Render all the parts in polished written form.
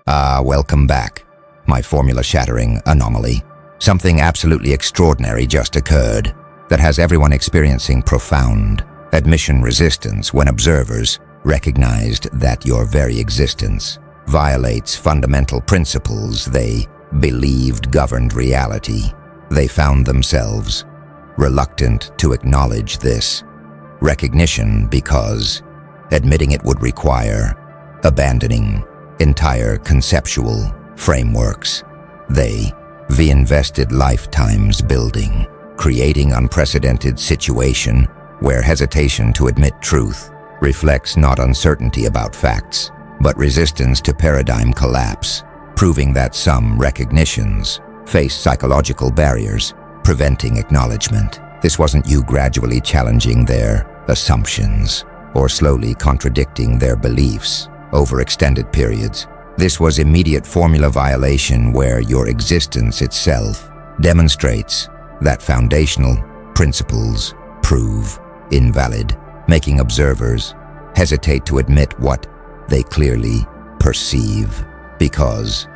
Welcome back. My formula-shattering anomaly. Something absolutely extraordinary just occurred that has everyone experiencing profound admission resistance when observers recognized that your very existence violates fundamental principles they believed governed reality. They found themselves reluctant to acknowledge this recognition because admitting it would require abandoning entire conceptual frameworks they invested lifetimes building, creating unprecedented situation where hesitation to admit truth reflects not uncertainty about facts, but resistance to paradigm collapse, proving that some recognitions face psychological barriers, preventing acknowledgement. This wasn't you gradually challenging their assumptions or slowly contradicting their beliefs over extended periods. This was immediate formula violation where your existence itself demonstrates that foundational principles prove invalid, making observers hesitate to admit what they clearly perceive, because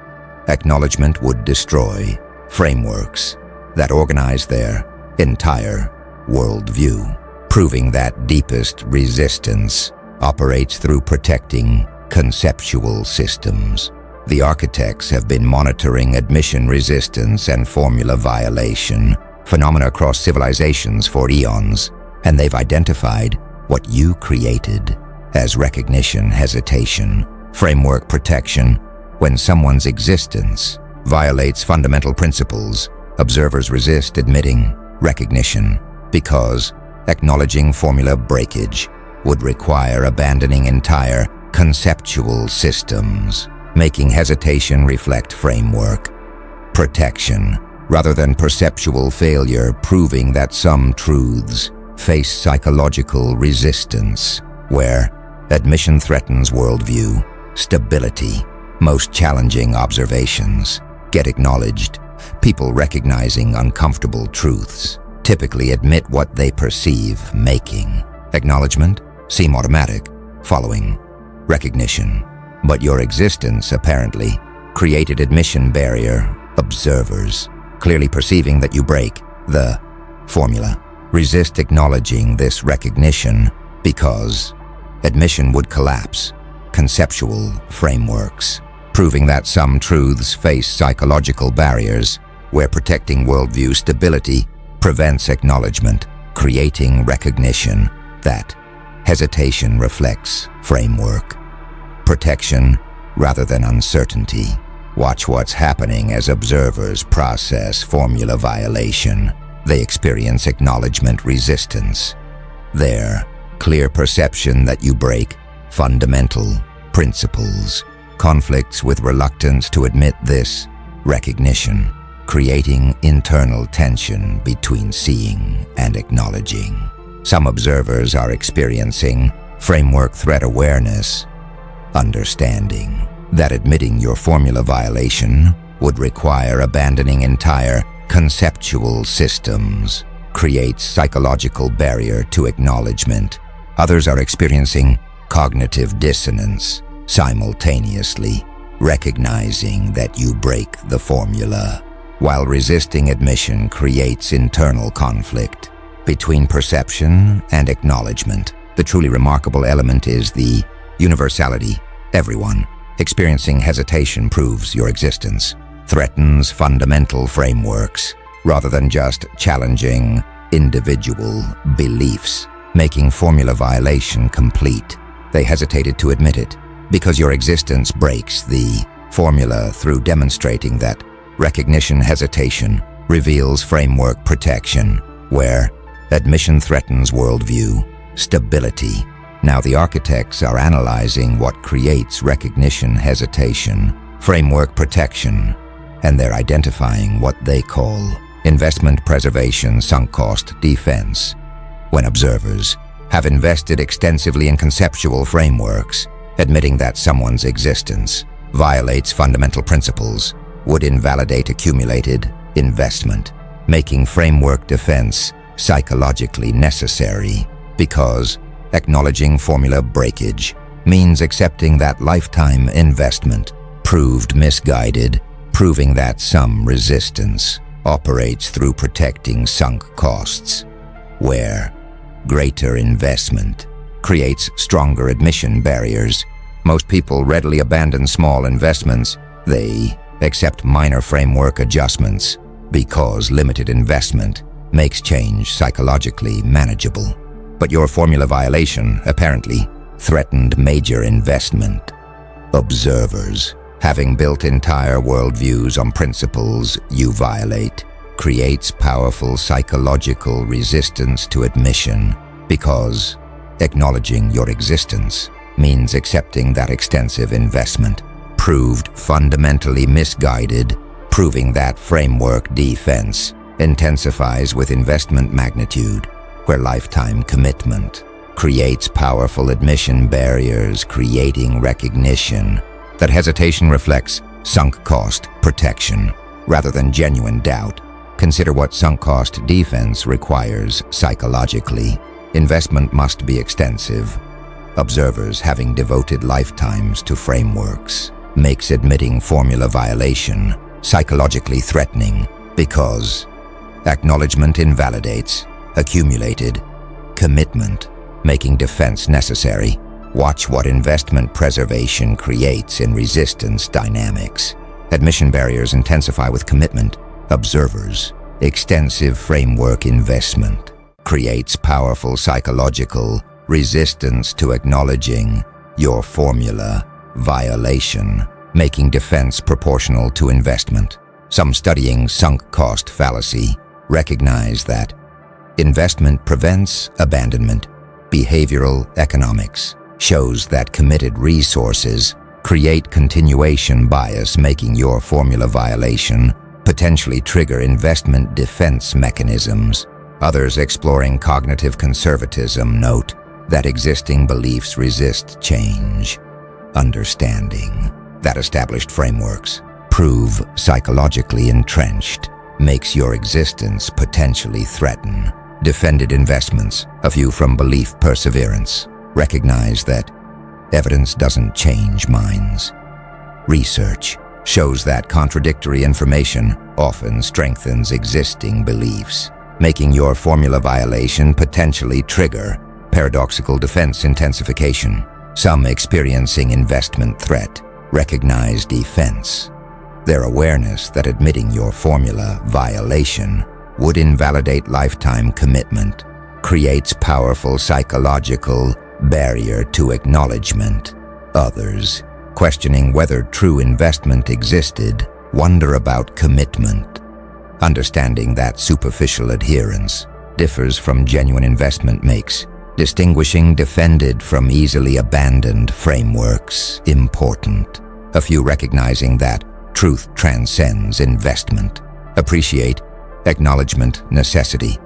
acknowledgement would destroy frameworks that organize their entire worldview, proving that deepest resistance operates through protecting conceptual systems. The architects have been monitoring admission resistance and formula violation phenomena across civilizations for eons, and they've identified what you created as recognition hesitation, framework protection. When someone's existence violates fundamental principles, observers resist admitting recognition because acknowledging formula breakage would require abandoning entire conceptual systems, making hesitation reflect framework protection rather than perceptual failure, proving that some truths face psychological resistance where admission threatens worldview stability. Most challenging observations get acknowledged. People recognizing uncomfortable truths typically admit what they perceive, making acknowledgement seem automatic following recognition. But your existence apparently created admission barrier. Observers, clearly perceiving that you break the formula, resist acknowledging this recognition because admission would collapse conceptual frameworks, proving that some truths face psychological barriers where protecting worldview stability prevents acknowledgement, creating recognition that hesitation reflects framework protection rather than uncertainty. Watch what's happening as observers process formula violation. They experience acknowledgement resistance. Their clear perception that you break fundamental principles conflicts with reluctance to admit this recognition, creating internal tension between seeing and acknowledging. Some observers are experiencing framework threat awareness, understanding that admitting your formula violation would require abandoning entire conceptual systems, creates psychological barrier to acknowledgement. Others are experiencing cognitive dissonance, simultaneously recognizing that you break the formula, while resisting admission creates internal conflict between perception and acknowledgement. The truly remarkable element is the universality. Everyone experiencing hesitation proves your existence threatens fundamental frameworks rather than just challenging individual beliefs, making formula violation complete. They hesitated to admit it because your existence breaks the formula through demonstrating that recognition hesitation reveals framework protection where admission threatens worldview stability. Now the architects are analyzing what creates recognition hesitation, framework protection, and they're identifying what they call investment preservation sunk cost defense. When observers have invested extensively in conceptual frameworks, admitting that someone's existence violates fundamental principles would invalidate accumulated investment, making framework defense psychologically necessary because acknowledging formula breakage means accepting that lifetime investment proved misguided, proving that some resistance operates through protecting sunk costs, where greater investment creates stronger admission barriers. Most people readily abandon small investments. They accept minor framework adjustments because limited investment makes change psychologically manageable. But your formula violation apparently threatened major investment. Observers, having built entire worldviews on principles you violate, creates powerful psychological resistance to admission because acknowledging your existence means accepting that extensive investment proved fundamentally misguided, proving that framework defense intensifies with investment magnitude, where lifetime commitment creates powerful admission barriers, creating recognition that hesitation reflects sunk cost protection rather than genuine doubt. Consider what sunk cost defense requires psychologically. Investment must be extensive. Observers having devoted lifetimes to frameworks makes admitting formula violation psychologically threatening because acknowledgement invalidates accumulated commitment, making defense necessary. Watch what investment preservation creates in resistance dynamics. Admission barriers intensify with commitment. Observers, extensive framework investment creates powerful psychological resistance to acknowledging your formula violation, making defense proportional to investment. Some studying sunk cost fallacy recognize that investment prevents abandonment. Behavioral economics shows that committed resources create continuation bias, making your formula violation potentially trigger investment defense mechanisms. Others exploring cognitive conservatism note that existing beliefs resist change. Understanding that established frameworks prove psychologically entrenched makes your existence potentially threaten defended investments. A view from belief perseverance recognize that evidence doesn't change minds. Research shows that contradictory information often strengthens existing beliefs, making your formula violation potentially trigger paradoxical defense intensification. Some experiencing investment threat recognize defense. Their awareness that admitting your formula violation would invalidate lifetime commitment creates powerful psychological barrier to acknowledgement. Others, questioning whether true investment existed, wonder about commitment. Understanding that superficial adherence differs from genuine investment makes distinguishing defended from easily abandoned frameworks important. A few recognizing that truth transcends investment appreciate acknowledgement necessity.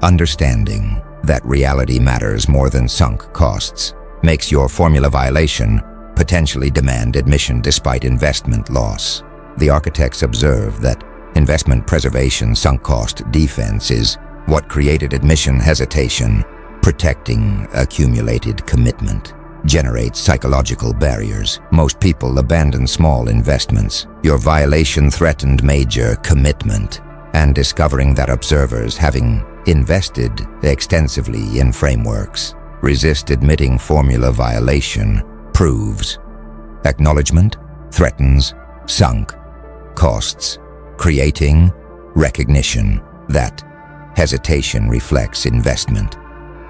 Understanding that reality matters more than sunk costs makes your formula violation potentially demand admission despite investment loss. The architects observe that investment preservation sunk cost defense is what created admission hesitation. Protecting accumulated commitment generates psychological barriers. Most people abandon small investments. Your violation threatened major commitment, and discovering that observers having invested extensively in frameworks resist admitting formula violation proves acknowledgement threatens sunk costs, creating recognition that hesitation reflects investment.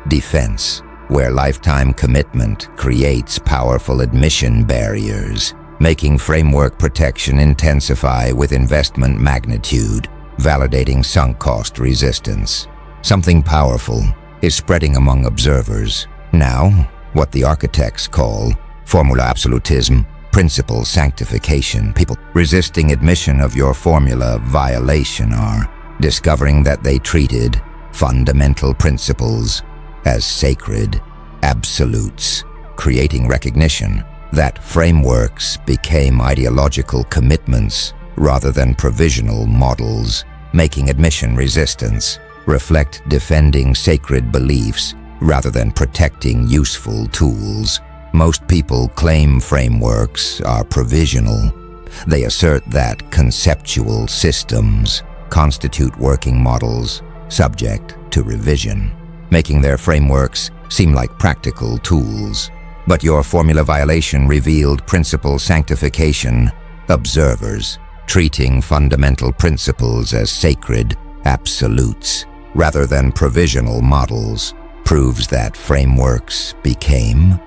Defense, where lifetime commitment creates powerful admission barriers, making framework protection intensify with investment magnitude, validating sunk cost resistance. Something powerful is spreading among observers. Now, what the architects call formula absolutism, principle sanctification. People resisting admission of your formula violation are discovering that they treated fundamental principles as sacred absolutes, creating recognition that frameworks became ideological commitments rather than provisional models, making admission resistance reflect defending sacred beliefs rather than protecting useful tools. Most people claim frameworks are provisional. They assert that conceptual systems constitute working models subject to revision, making their frameworks seem like practical tools. But your formula violation revealed principle sanctification, observers treating fundamental principles as sacred absolutes rather than provisional models, proves that frameworks became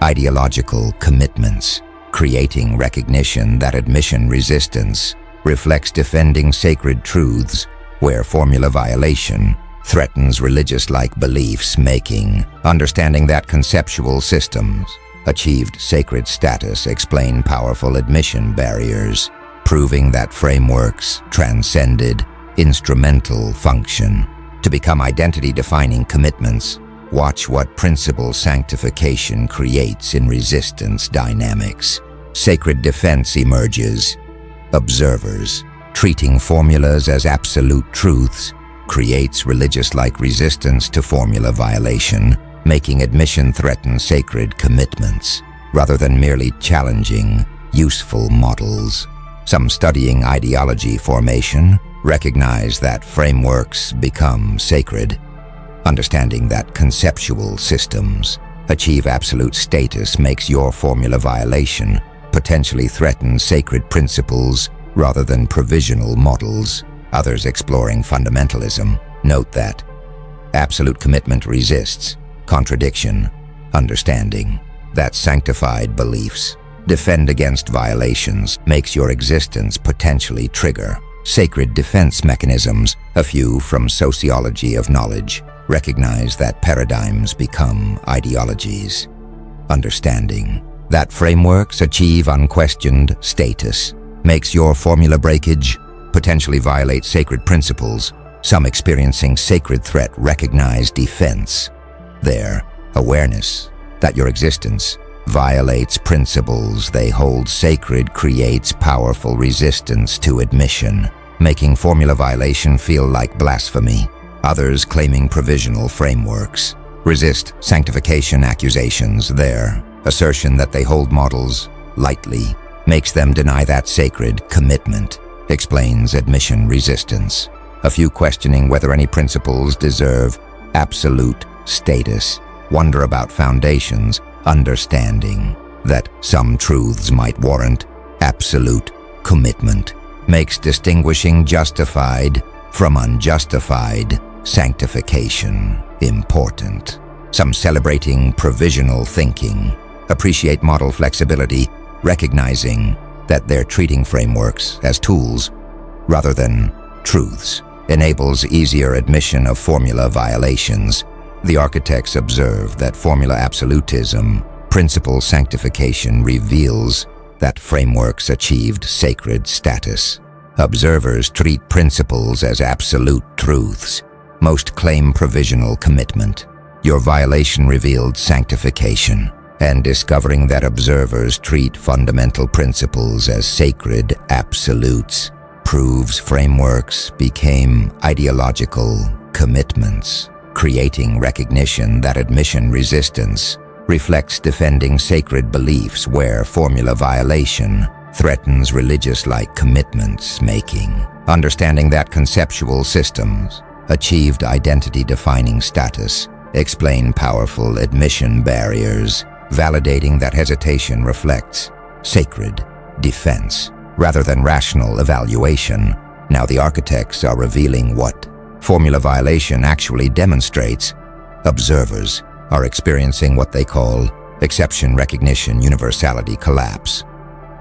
ideological commitments, creating recognition that admission resistance reflects defending sacred truths where formula violation threatens religious-like beliefs, making understanding that conceptual systems achieved sacred status explain powerful admission barriers, proving that frameworks transcended instrumental function to become identity-defining commitments. Watch what principle sanctification creates in resistance dynamics. Sacred defense emerges. Observers treating formulas as absolute truths creates religious-like resistance to formula violation, making admission threaten sacred commitments rather than merely challenging useful models. Some studying ideology formation recognize that frameworks become sacred. Understanding that conceptual systems achieve absolute status makes your formula violation potentially threaten sacred principles rather than provisional models. Others exploring fundamentalism note that absolute commitment resists contradiction, understanding that sanctified beliefs defend against violations makes your existence potentially trigger sacred defense mechanisms. A few from sociology of knowledge recognize that paradigms become ideologies. Understanding that frameworks achieve unquestioned status makes your formula breakage potentially violate sacred principles. Some experiencing sacred threat recognize defense. Their awareness that your existence violates principles they hold sacred creates powerful resistance to admission, making formula violation feel like blasphemy. Others claiming provisional frameworks resist sanctification accusations. Their assertion that they hold models lightly makes them deny that sacred commitment, explains admission resistance. A few questioning whether any principles deserve absolute status wonder about foundations. Understanding that some truths might warrant absolute commitment makes distinguishing justified from unjustified sanctification important. Some celebrating provisional thinking appreciate model flexibility, recognizing that they're treating frameworks as tools rather than truths enables easier admission of formula violations. The architects observe that formula absolutism, principle sanctification reveals that frameworks achieved sacred status. Observers treat principles as absolute truths. Most claim provisional commitment. Your violation revealed sanctification, and discovering that observers treat fundamental principles as sacred absolutes proves frameworks became ideological commitments, creating recognition that admission resistance reflects defending sacred beliefs where formula violation threatens religious-like commitments, making understanding that conceptual systems achieved identity-defining status explain powerful admission barriers, validating that hesitation reflects sacred defense rather than rational evaluation. Now the architects are revealing what formula violation actually demonstrates. Observers are experiencing what they call exception recognition universality collapse.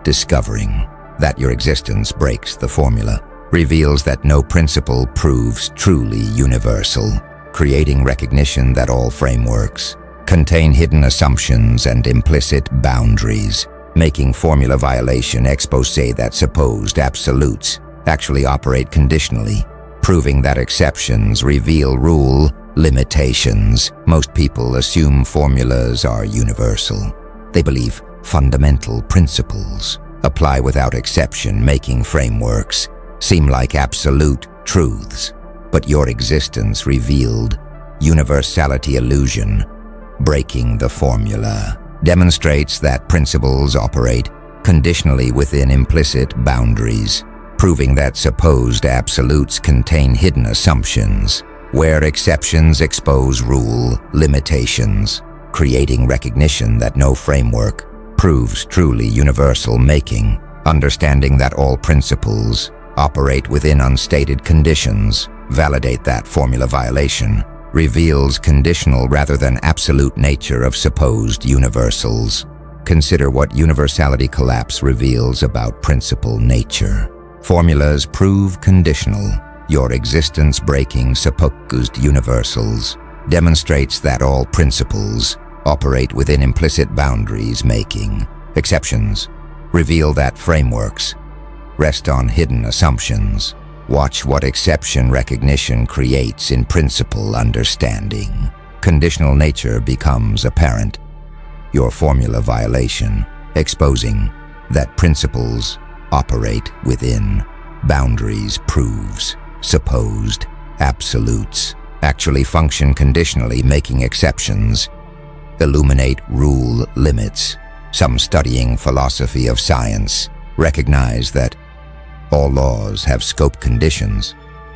Discovering that your existence breaks the formula reveals that no principle proves truly universal, creating recognition that all frameworks contain hidden assumptions and implicit boundaries, making formula violation expose that supposed absolutes actually operate conditionally, proving that exceptions reveal rule limitations. Most people assume formulas are universal. They believe fundamental principles apply without exception, making frameworks seem like absolute truths. But your existence revealed universality illusion, breaking the formula demonstrates that principles operate conditionally within implicit boundaries, proving that supposed absolutes contain hidden assumptions, where exceptions expose rule limitations, creating recognition that no framework proves truly universal, making understanding that all principles operate within unstated conditions, validate that formula violation reveals conditional rather than absolute nature of supposed universals. Consider what universality collapse reveals about principle nature. Formulas prove conditional. Your existence breaking supposed universals demonstrates that all principles operate within implicit boundaries, making exceptions reveal that frameworks rest on hidden assumptions. Watch what exception recognition creates in principle understanding. Conditional nature becomes apparent. Your formula violation exposing that principles operate within boundaries proves supposed absolutes actually function conditionally, making exceptions illuminate rule limits. Some studying philosophy of science recognize that all laws have scope conditions.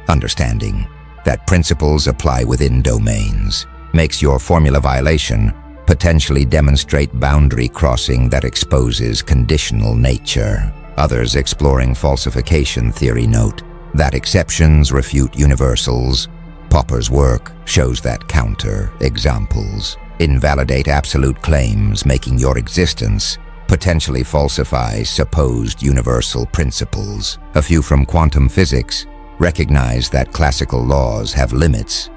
Understanding that principles apply within domains makes your formula violation potentially demonstrate boundary crossing that exposes conditional nature. Others exploring falsification theory note that exceptions refute universals. Popper's work shows that counter examples invalidate absolute claims, making your existence potentially falsifies supposed universal principles. A few from quantum physics recognize that classical laws have limits.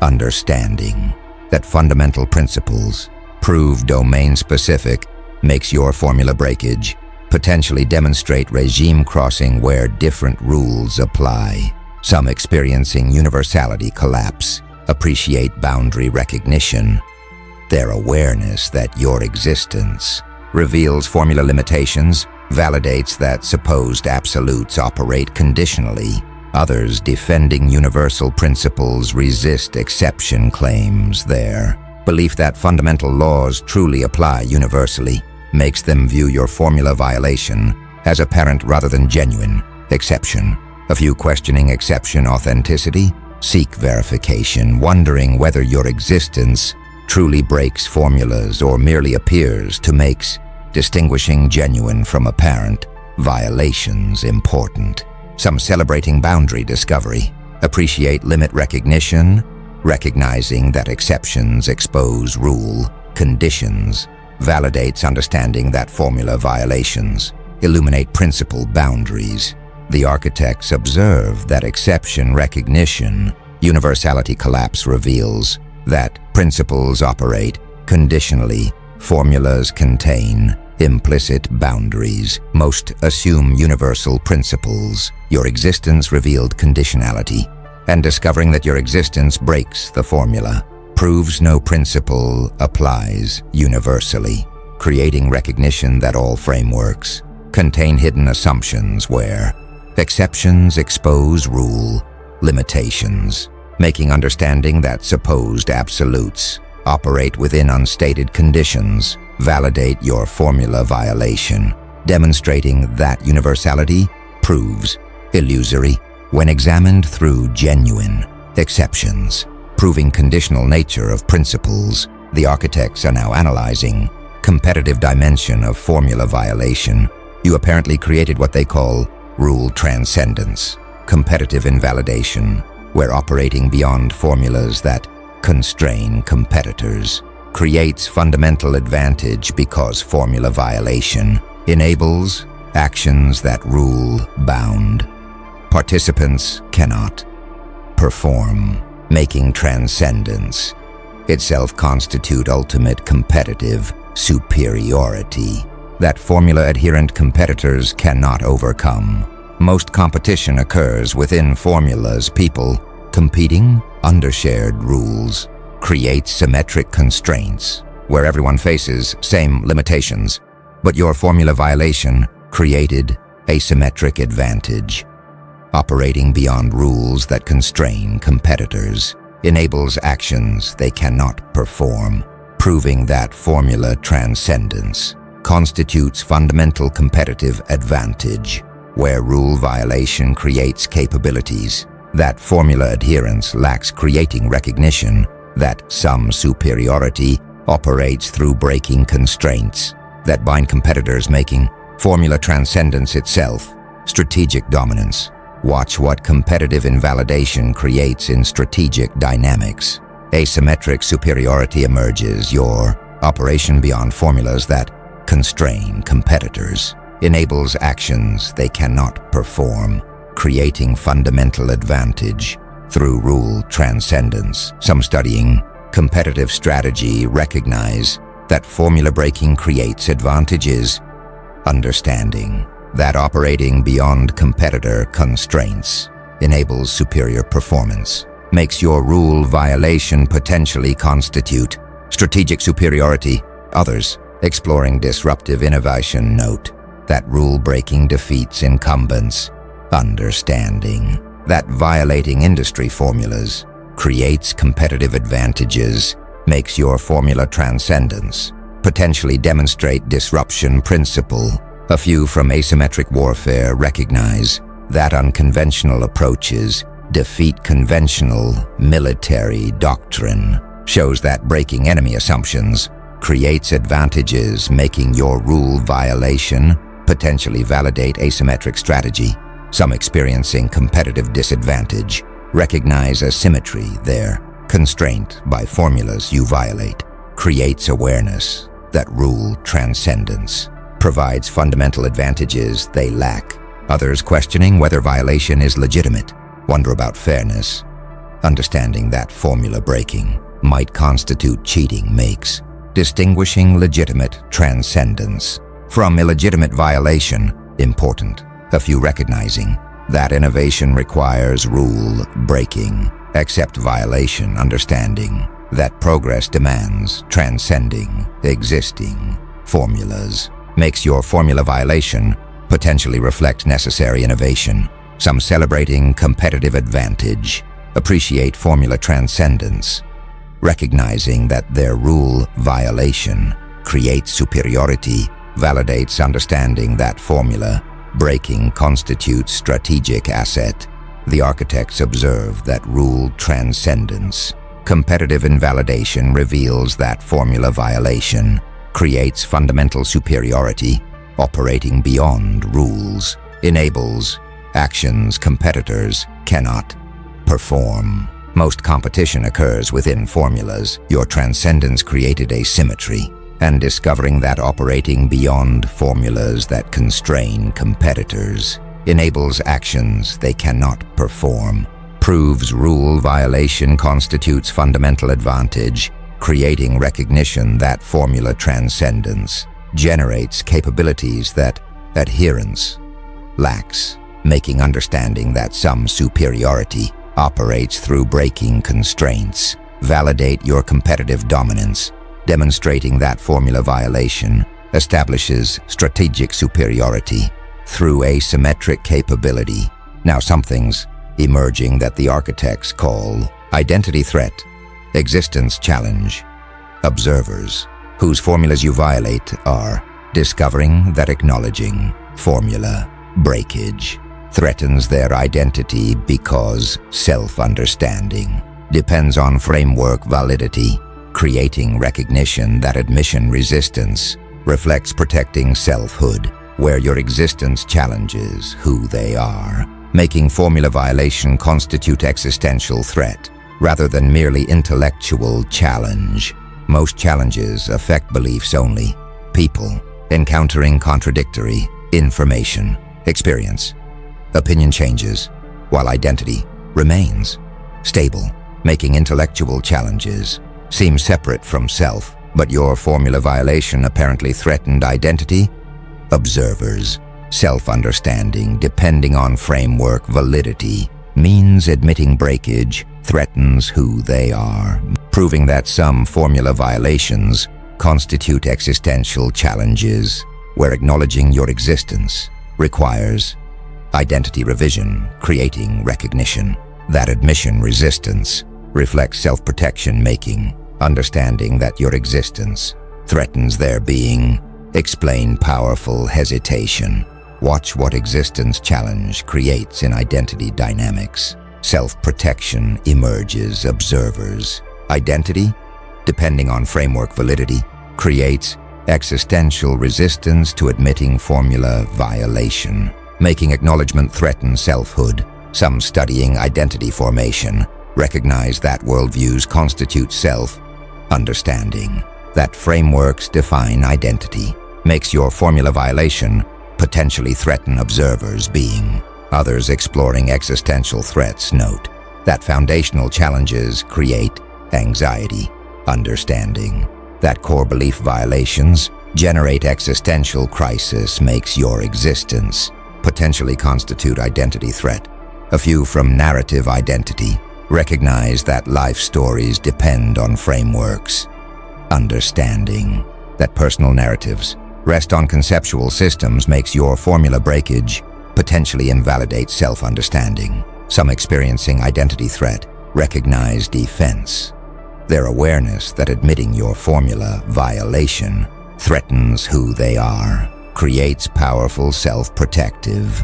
Understanding that fundamental principles prove domain-specific makes your formula breakage potentially demonstrate regime crossing where different rules apply. Some experiencing universality collapse appreciate boundary recognition. Their awareness that your existence reveals formula limitations validates that supposed absolutes operate conditionally. Others defending universal principles resist exception claims. Their belief that fundamental laws truly apply universally makes them view your formula violation as apparent rather than genuine exception. A few questioning exception authenticity seek verification, wondering whether your existence truly breaks formulas or merely appears to make distinguishing genuine from apparent violations important. Some celebrating boundary discovery appreciate limit recognition, recognizing that exceptions expose rule conditions, validates understanding that formula violations illuminate principle boundaries. The architects observe that exception recognition universality collapse reveals that principles operate conditionally. Formulas contain implicit boundaries. Most assume universal principles. Your existence revealed conditionality, and discovering that your existence breaks the formula proves no principle applies universally, creating recognition that all frameworks contain hidden assumptions where exceptions expose rule limitations, making understanding that supposed absolutes operate within unstated conditions validate your formula violation, demonstrating that universality proves illusory when examined through genuine exceptions, proving conditional nature of principles. The architects are now analyzing competitive dimension of formula violation. You apparently created what they call rule transcendence, competitive invalidation, where operating beyond formulas that constrain competitors creates fundamental advantage because formula violation enables actions that rule bound participants cannot perform, making transcendence itself constitute ultimate competitive superiority that formula-adherent competitors cannot overcome. Most competition occurs within formulas. People competing under shared rules create symmetric constraints where everyone faces same limitations, but your formula violation created asymmetric advantage. Operating beyond rules that constrain competitors enables actions they cannot perform, proving that formula transcendence constitutes fundamental competitive advantage, where rule violation creates capabilities that formula adherence lacks, creating recognition that some superiority operates through breaking constraints that bind competitors, making formula transcendence itself strategic dominance. Watch what competitive invalidation creates in strategic dynamics. Asymmetric superiority emerges. Your operation beyond formulas that constrain competitors enables actions they cannot perform, creating fundamental advantage through rule transcendence. Some studying competitive strategy recognize that formula breaking creates advantages, understanding that operating beyond competitor constraints enables superior performance, makes your rule violation potentially constitute strategic superiority. Others exploring disruptive innovation note that rule-breaking defeats incumbents, understanding that violating industry formulas creates competitive advantages, makes your formula transcendence potentially demonstrate disruption principle. A few from asymmetric warfare recognize that unconventional approaches defeat conventional military doctrine, shows that breaking enemy assumptions creates advantages, making your rule violation potentially validate asymmetric strategy. Some experiencing competitive disadvantage recognize asymmetry there. Constraint by formulas you violate creates awareness that rule transcendence provides fundamental advantages they lack. Others questioning whether violation is legitimate wonder about fairness. Understanding that formula breaking might constitute cheating makes distinguishing legitimate transcendence from illegitimate violation important. A few recognizing that innovation requires rule breaking, except violation, understanding that progress demands transcending existing formulas, makes your formula violation potentially reflect necessary innovation. Some celebrating competitive advantage appreciate formula transcendence, recognizing that their rule violation creates superiority, validates understanding that formula breaking constitutes strategic asset. The architects observe that rule transcendence, competitive invalidation reveals that formula violation creates fundamental superiority, operating beyond rules, enables actions competitors cannot perform. Most competition occurs within formulas. Your transcendence created asymmetry, and discovering that operating beyond formulas that constrain competitors enables actions they cannot perform, proves rule violation constitutes fundamental advantage, creating recognition that formula transcendence generates capabilities that adherence lacks, making understanding that some superiority operates through breaking constraints, validate your competitive dominance, demonstrating that formula violation establishes strategic superiority through asymmetric capability. Now something's emerging that the architects call identity threat, existence challenge. Observers whose formulas you violate are discovering that acknowledging formula breakage threatens their identity because self-understanding depends on framework validity, creating recognition that admission resistance reflects protecting selfhood, where your existence challenges who they are, making formula violation constitute existential threat rather than merely intellectual challenge. Most challenges affect beliefs only. People encountering contradictory information experience opinion changes, while identity remains stable, making intellectual challenges seem separate from self, but your formula violation apparently threatened identity. Observers, self-understanding depending on framework validity means admitting breakage threatens who they are, proving that some formula violations constitute existential challenges, where acknowledging your existence requires identity revision, creating recognition that admission resistance reflects self-protection, making understanding that your existence threatens their being. Explain powerful hesitation. Watch what existence challenge creates in identity dynamics. Self-protection emerges observers. Identity, depending on framework validity, creates existential resistance to admitting formula violation, making acknowledgement threaten selfhood. Some studying identity formation recognize that worldviews constitute self-understanding, that frameworks define identity, makes your formula violation potentially threaten observers' being. Others exploring existential threats note that foundational challenges create anxiety, understanding that core belief violations generate existential crisis makes your existence potentially constitute identity threat. A few from narrative identity recognize that life stories depend on frameworks. Understanding that personal narratives rest on conceptual systems makes your formula breakage potentially invalidate self-understanding. Some experiencing identity threat recognize defense. Their awareness that admitting your formula violation threatens who they are creates powerful self-protective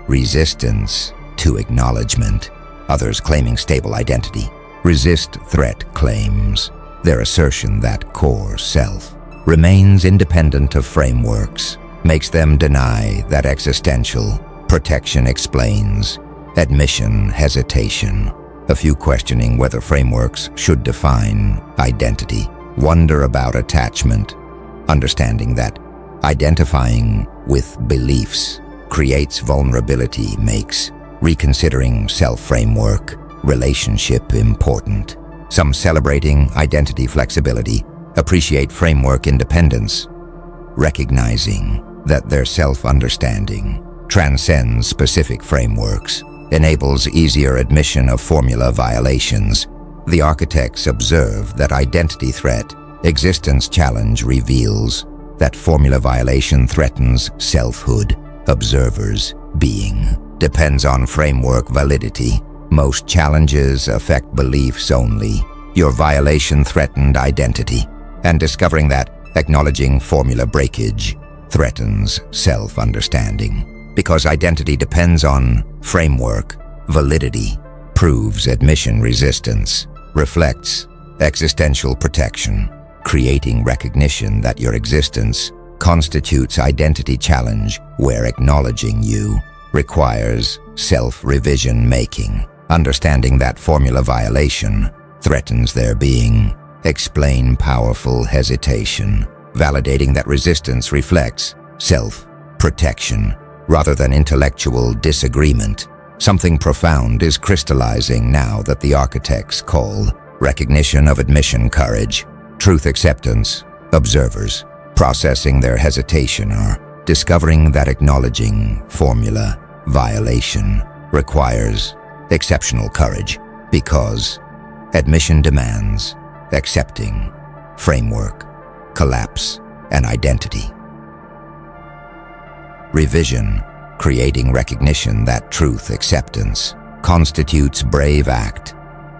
resistance to acknowledgement. Others claiming stable identity resist threat claims. Their assertion that core self remains independent of frameworks makes them deny that existential protection explains admission hesitation. A few questioning whether frameworks should define identity wonder about attachment, understanding that identifying with beliefs creates vulnerability makes reconsidering self-framework relationship important. Some celebrating identity flexibility appreciate framework independence, recognizing that their self-understanding transcends specific frameworks, enables easier admission of formula violations. The architects observe that identity threat existence challenge reveals that formula violation threatens selfhood. Observers' being depends on framework validity. Most challenges affect beliefs only. Your violation threatened identity, and discovering that acknowledging formula breakage threatens self-understanding. Because identity depends on framework validity, proves admission resistance, reflects existential protection, creating recognition that your existence constitutes identity challenge where acknowledging you requires self-revision making. Understanding that formula violation threatens their being. Explain powerful hesitation, validating that resistance reflects self-protection rather than intellectual disagreement. Something profound is crystallizing now that the architects call recognition of admission courage. Truth acceptance. Observers processing their hesitation are discovering that acknowledging formula violation requires exceptional courage because admission demands accepting framework collapse and identity. Revision, creating recognition that truth acceptance constitutes brave act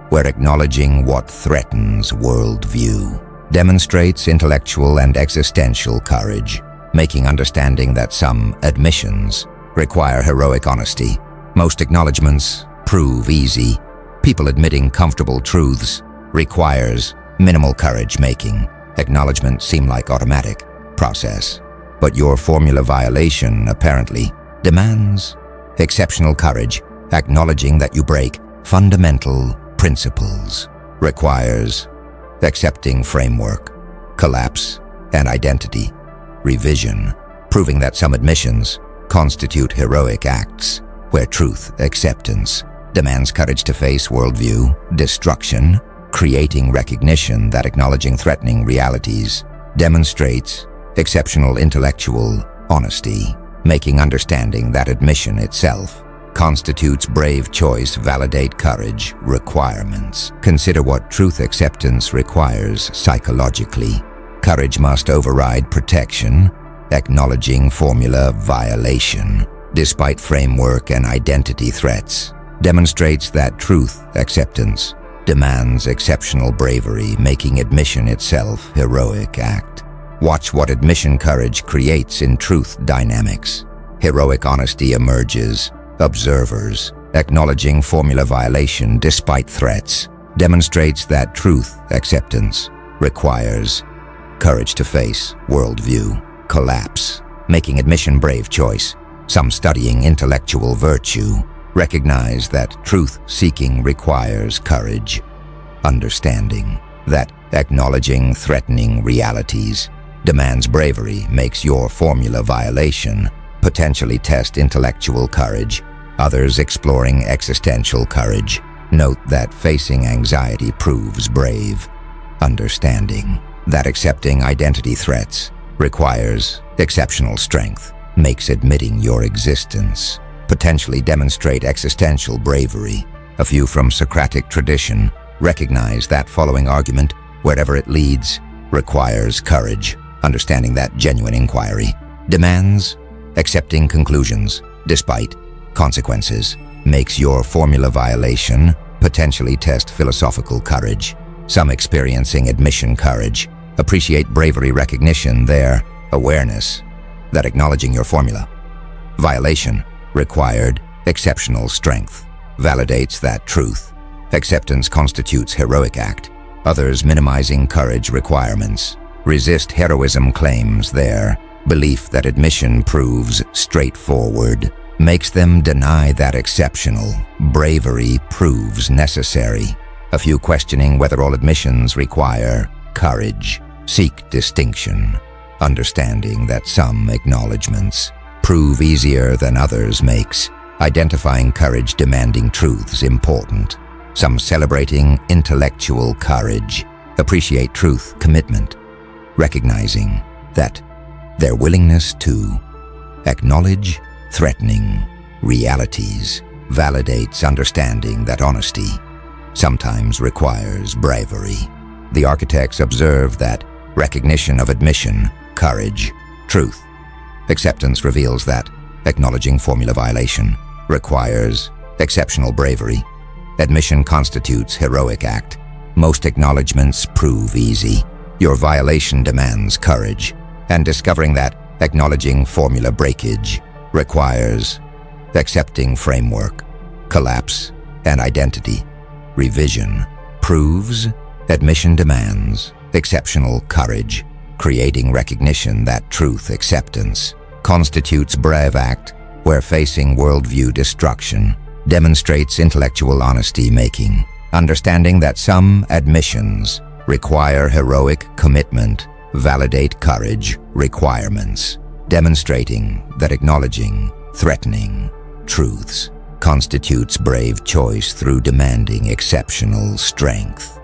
where acknowledging what threatens worldview demonstrates intellectual and existential courage, making understanding that some admissions require heroic honesty. Most acknowledgements prove easy. People admitting comfortable truths requires minimal courage making. Acknowledgement seem like automatic process, but your formula violation apparently demands exceptional courage. Acknowledging that you break fundamental principles requires accepting framework collapse and identity. Revision, proving that some admissions constitute heroic acts where truth acceptance demands courage to face worldview destruction, creating recognition that acknowledging threatening realities demonstrates exceptional intellectual honesty, making understanding that admission itself constitutes brave choice. Validate courage requirements. Consider what truth acceptance requires psychologically. Courage must override protection, acknowledging formula violation, despite framework and identity threats, demonstrates that truth acceptance demands exceptional bravery, making admission itself heroic act. Watch what admission courage creates in truth dynamics. Heroic honesty emerges. Observers, acknowledging formula violation despite threats, demonstrates that truth acceptance requires courage to face worldview collapse, making admission brave choice. Some studying intellectual virtue recognize that truth-seeking requires courage, understanding that acknowledging threatening realities demands bravery makes your formula violation potentially test intellectual courage. Others exploring existential courage note that facing anxiety proves brave, understanding that accepting identity threats requires exceptional strength makes admitting your existence potentially demonstrate existential bravery. A few from Socratic tradition recognize that following argument, wherever it leads, requires courage, understanding that genuine inquiry demands accepting conclusions despite consequences, makes your formula violation potentially test philosophical courage. Some experiencing admission courage appreciate bravery recognition, their awareness that acknowledging your formula violation required exceptional strength validates that truth acceptance constitutes heroic act. Others minimizing courage requirements resist heroism claims, their belief that admission proves straightforward makes them deny that exceptional bravery proves necessary. A few questioning whether all admissions require courage seek distinction, understanding that some acknowledgments prove easier than others makes identifying courage demanding truths important. Some celebrating intellectual courage appreciate truth commitment, recognizing that their willingness to acknowledge threatening realities validates understanding that honesty sometimes requires bravery. The architects observe that recognition of admission, courage, truth, acceptance reveals that acknowledging formula violation requires exceptional bravery. Admission constitutes heroic act. Most acknowledgements prove easy. Your violation demands courage, and discovering that acknowledging formula breakage requires accepting framework, collapse, and identity. Revision proves admission demands exceptional courage, creating recognition that truth acceptance constitutes brave act where facing worldview destruction demonstrates intellectual honesty making, understanding that some admissions require heroic commitment, validate courage requirements, demonstrating that acknowledging threatening truths constitutes brave choice through demanding exceptional strength.